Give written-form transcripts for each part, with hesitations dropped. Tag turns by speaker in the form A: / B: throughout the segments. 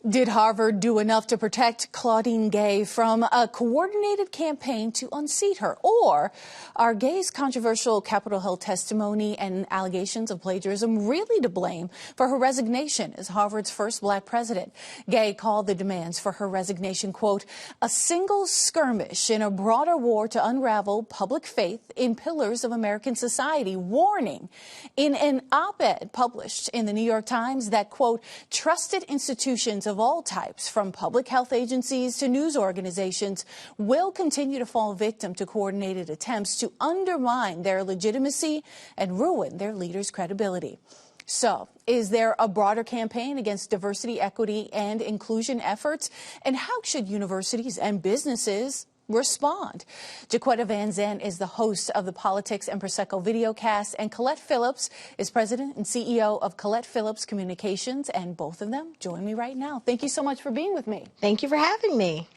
A: Did Harvard do enough to protect Claudine Gay from a coordinated campaign to unseat her? Or are Gay's controversial Capitol Hill testimony and allegations of plagiarism really to blame for her resignation as Harvard's first black president? Gay called the demands for her resignation, quote, a single skirmish in a broader war to unravel public faith in pillars of American society, warning in an op-ed published in the New York Times that, quote, trusted institutions of all types, from public health agencies to news organizations, will continue to fall victim to coordinated attempts to undermine their legitimacy and ruin their leaders' credibility. So, is there a broader campaign against diversity, equity, and inclusion efforts? And how should universities and businesses respond? Jacquetta Van Zandt is the host of the Politics and Prosecco videocast, and Colette Phillips is president and CEO of Colette Phillips Communications, and both of them join me right now. Thank you so much for being with me.
B: Thank you for having me.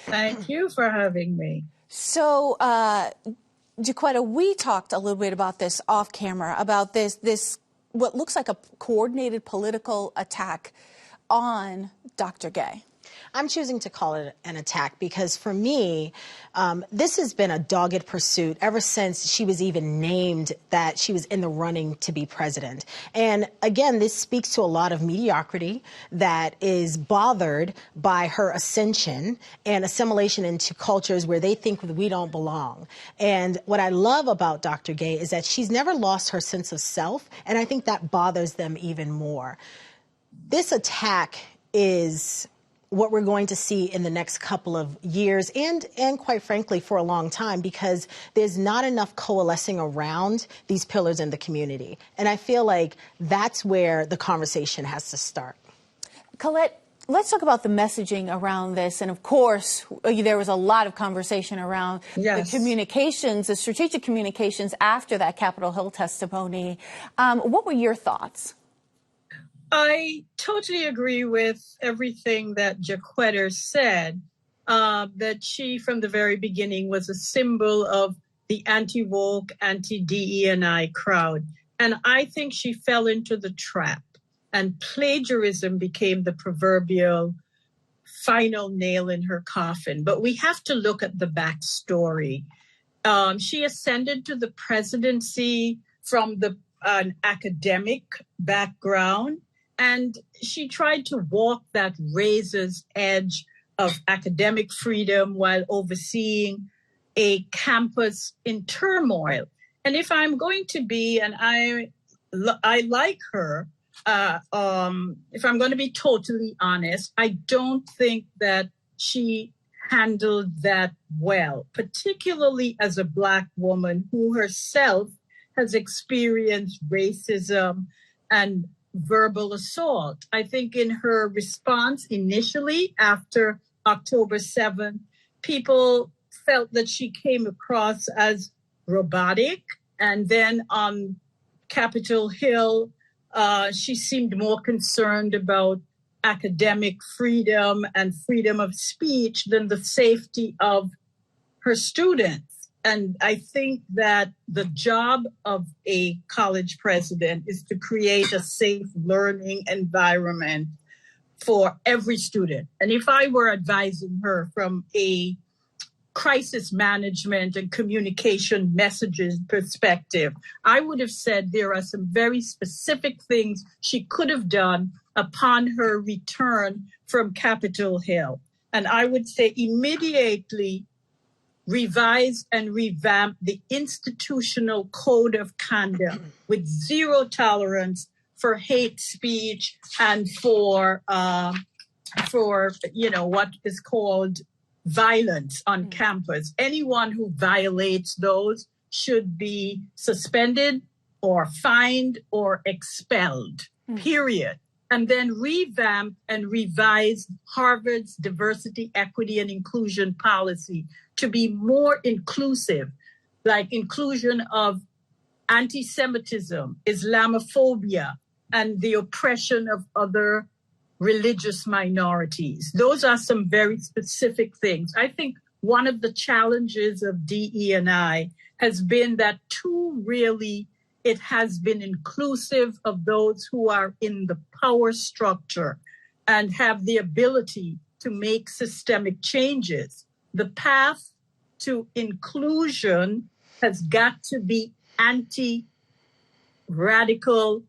C: Thank you for having me.
A: So, Jacquetta, we talked a little bit about this off camera, about this what looks like a coordinated political attack on Dr. Gay.
B: I'm choosing to call it an attack because for me, this has been a dogged pursuit ever since she was even named that she was in the running to be president. And again, this speaks to a lot of mediocrity that is bothered by her ascension and assimilation into cultures where they think we don't belong. And what I love about Dr. Gay is that she's never lost her sense of self, and I think that bothers them even more. This attack is what we're going to see in the next couple of years and quite frankly for a long time, because there's not enough coalescing around these pillars in the community. And I feel like that's where the conversation has to start.
A: Colette, let's talk about the messaging around this. And of course, there was a lot of conversation around the communications, the strategic communications after that Capitol Hill testimony. What were your thoughts?
C: I totally agree with everything that Jacquetta said, that she, from the very beginning, was a symbol of the anti-woke, anti-DE&I crowd. And I think she fell into the trap, and plagiarism became the proverbial final nail in her coffin. But we have to look at the backstory. She ascended to the presidency from an academic background. And she tried to walk that razor's edge of academic freedom while overseeing a campus in turmoil. And if I'm going to be, and I like her, if I'm going to be totally honest, I don't think that she handled that well, particularly as a Black woman who herself has experienced racism and verbal assault. I think in her response initially after October 7th, people felt that she came across as robotic. And then on Capitol Hill, she seemed more concerned about academic freedom and freedom of speech than the safety of her students. And I think that the job of a college president is to create a safe learning environment for every student. And if I were advising her from a crisis management and communication messages perspective, I would have said there are some very specific things she could have done upon her return from Capitol Hill. And I would say immediately revise and revamp the institutional code of conduct with zero tolerance for hate speech and for what is called violence on campus. Anyone who violates those should be suspended or fined or expelled, period. And then revamp and revise Harvard's diversity, equity, and inclusion policy to be more inclusive, like inclusion of anti-Semitism, Islamophobia, and the oppression of other religious minorities. Those are some very specific things. I think one of the challenges of DE&I has been that it has been inclusive of those who are in the power structure. and have the ability to make systemic changes. The path to inclusion has got to be radical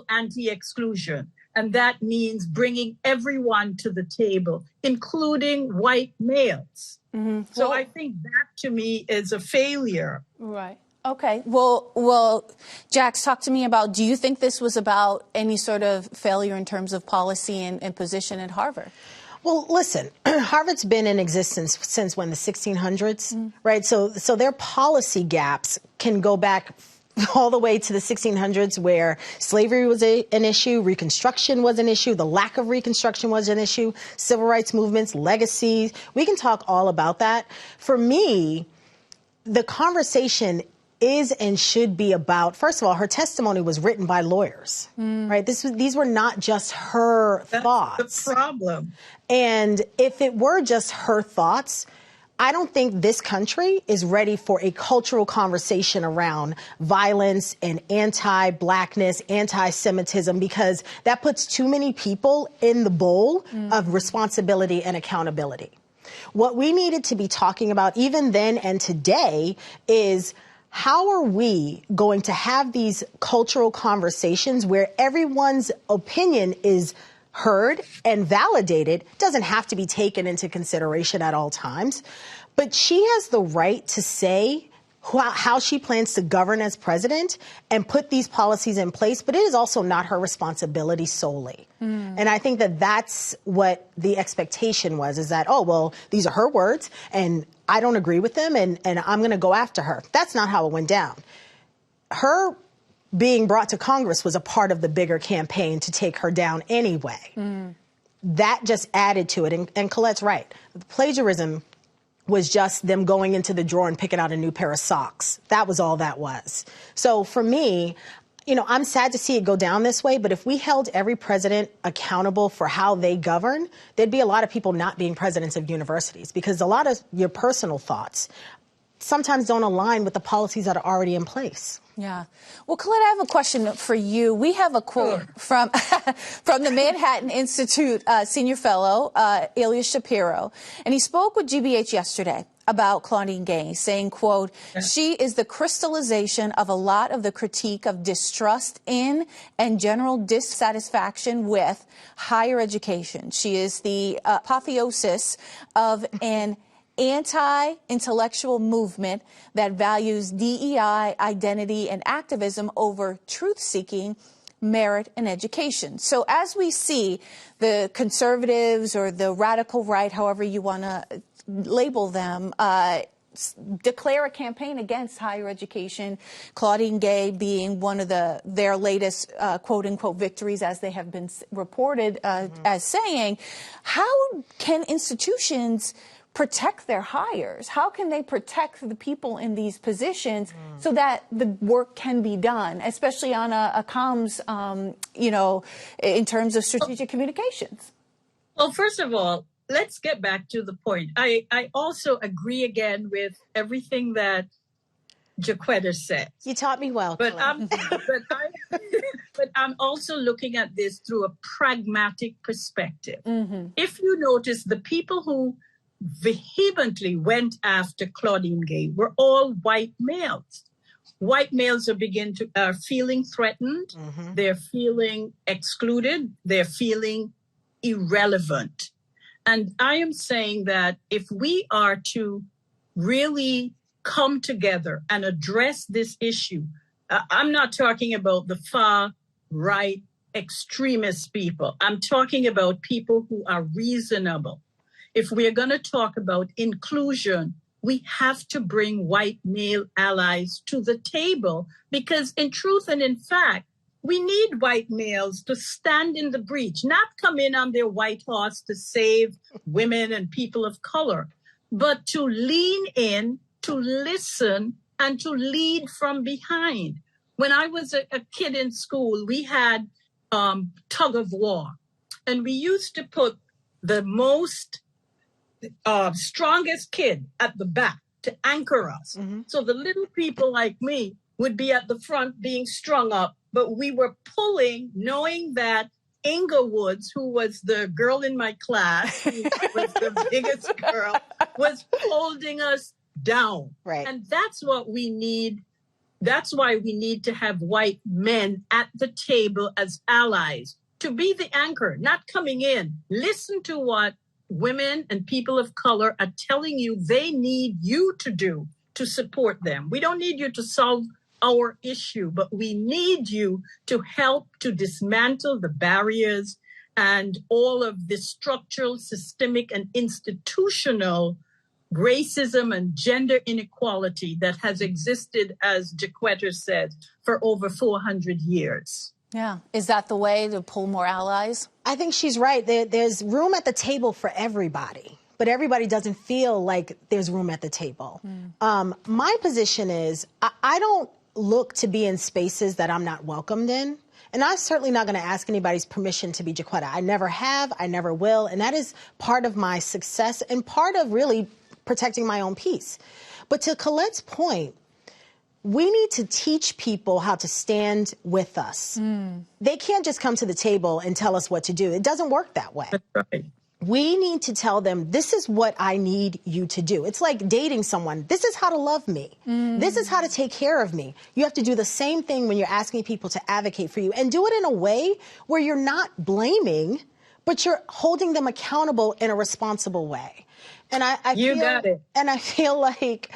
C: anti-exclusion. And that means bringing everyone to the table, including white males. Mm-hmm. So I think that, to me, is a failure.
A: Right. Okay. Well, Jax, talk to me about, do you think this was about any sort of failure in terms of policy and position at Harvard?
B: Well, listen, Harvard's been in existence since when, the 1600s, right? So their policy gaps can go back all the way to the 1600s, where slavery was an issue, Reconstruction was an issue, the lack of Reconstruction was an issue, civil rights movements, legacies. We can talk all about that. For me, the conversation is and should be about, first of all, her testimony was written by lawyers, right? These were not just her thoughts.
C: That's the problem.
B: And if it were just her thoughts, I don't think this country is ready for a cultural conversation around violence and anti-Blackness, anti-Semitism, because that puts too many people in the bowl of responsibility and accountability. What we needed to be talking about even then and today is, how are we going to have these cultural conversations where everyone's opinion is heard and validated? Doesn't have to be taken into consideration at all times, but she has the right to say how she plans to govern as president and put these policies in place, but it is also not her responsibility solely. And I think that that's what the expectation was, is that, oh, well, these are her words and I don't agree with them and I'm going to go after her. That's not how it went down. Her being brought to Congress was a part of the bigger campaign to take her down anyway. That just added to it. And Colette's right. The plagiarism was just them going into the drawer and picking out a new pair of socks. That was all that was. So for me, you know, I'm sad to see it go down this way, but if we held every president accountable for how they govern, there'd be a lot of people not being presidents of universities, because a lot of your personal thoughts sometimes don't align with the policies that are already in place.
A: Yeah. Well, Colette, I have a question for you. We have a quote from the Manhattan Institute senior fellow, Elias Shapiro, and he spoke with GBH yesterday about Claudine Gay, saying, quote, "She is the crystallization of a lot of the critique of distrust in and general dissatisfaction with higher education. She is the apotheosis of an anti-intellectual movement that values DEI, identity, and activism over truth-seeking, merit, and education." So as we see the conservatives or the radical right, however you want to label them, declare a campaign against higher education, Claudine Gay being one of their latest quote-unquote victories, as they have been reported as saying, how can institutions protect their hires? How can they protect the people in these positions so that the work can be done, especially on a comms, you know, in terms of strategic communications?
C: Well, first of all, let's get back to the point. I also agree again with everything that Jacquetta said.
B: You taught me well,
C: but I'm also looking at this through a pragmatic perspective. If you notice, the people who vehemently went after Claudine Gay were all white males. White males are feeling threatened. They're feeling excluded. They're feeling irrelevant. And I am saying that if we are to really come together and address this issue, I'm not talking about the far right extremist people. I'm talking about people who are reasonable. If we are going to talk about inclusion, we have to bring white male allies to the table, because in truth and in fact, we need white males to stand in the breach, not come in on their white horse to save women and people of color, but to lean in, to listen, and to lead from behind. When I was a kid in school, we had tug of war, and we used to put the most strongest kid at the back to anchor us. So the little people like me would be at the front being strung up, but we were pulling, knowing that Inglewoods, who was the girl in my class, who was the biggest girl, was holding us down.
B: Right.
C: And that's what we need. That's why we need to have white men at the table as allies, to be the anchor, not coming in. Listen to what women and people of color are telling you they need you to do to support them. We don't need you to solve our issue, but we need you to help to dismantle the barriers and all of the structural, systemic, and institutional racism and gender inequality that has existed, as Jacquetta said, for over 400 years.
A: Yeah. Is that the way to pull more allies?
B: I think she's right. There's room at the table for everybody, but everybody doesn't feel like there's room at the table. My position is I don't look to be in spaces that I'm not welcomed in. And I'm certainly not going to ask anybody's permission to be Jacquetta. I never have, I never will. And that is part of my success and part of really protecting my own peace. But to Colette's point, we need to teach people how to stand with us. They can't just come to the table and tell us what to do. It doesn't work that way.
C: That's right.
B: We need to tell them, this is what I need you to do. It's like dating someone. This is how to love me. This is how to take care of me. You have to do the same thing when you're asking people to advocate for you, and do it in a way where you're not blaming, but you're holding them accountable in a responsible way. And I feel like,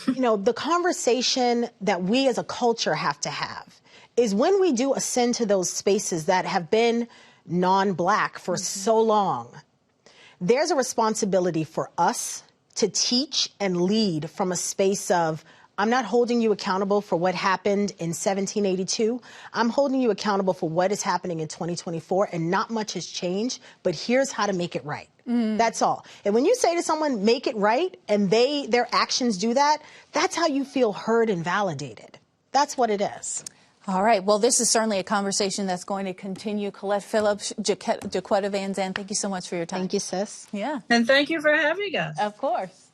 B: you know, the conversation that we as a culture have to have is when we do ascend to those spaces that have been non-Black for so long, there's a responsibility for us to teach and lead from a space of, I'm not holding you accountable for what happened in 1782. I'm holding you accountable for what is happening in 2024, and not much has changed, but here's how to make it right. That's all. And when you say to someone, make it right, and their actions do that, that's how you feel heard and validated. That's what it is.
A: All right. Well, this is certainly a conversation that's going to continue. Colette Phillips, Jacquetta Van Zandt, thank you so much for your time.
B: Thank you, sis.
A: Yeah.
C: And thank you for having us.
A: Of course.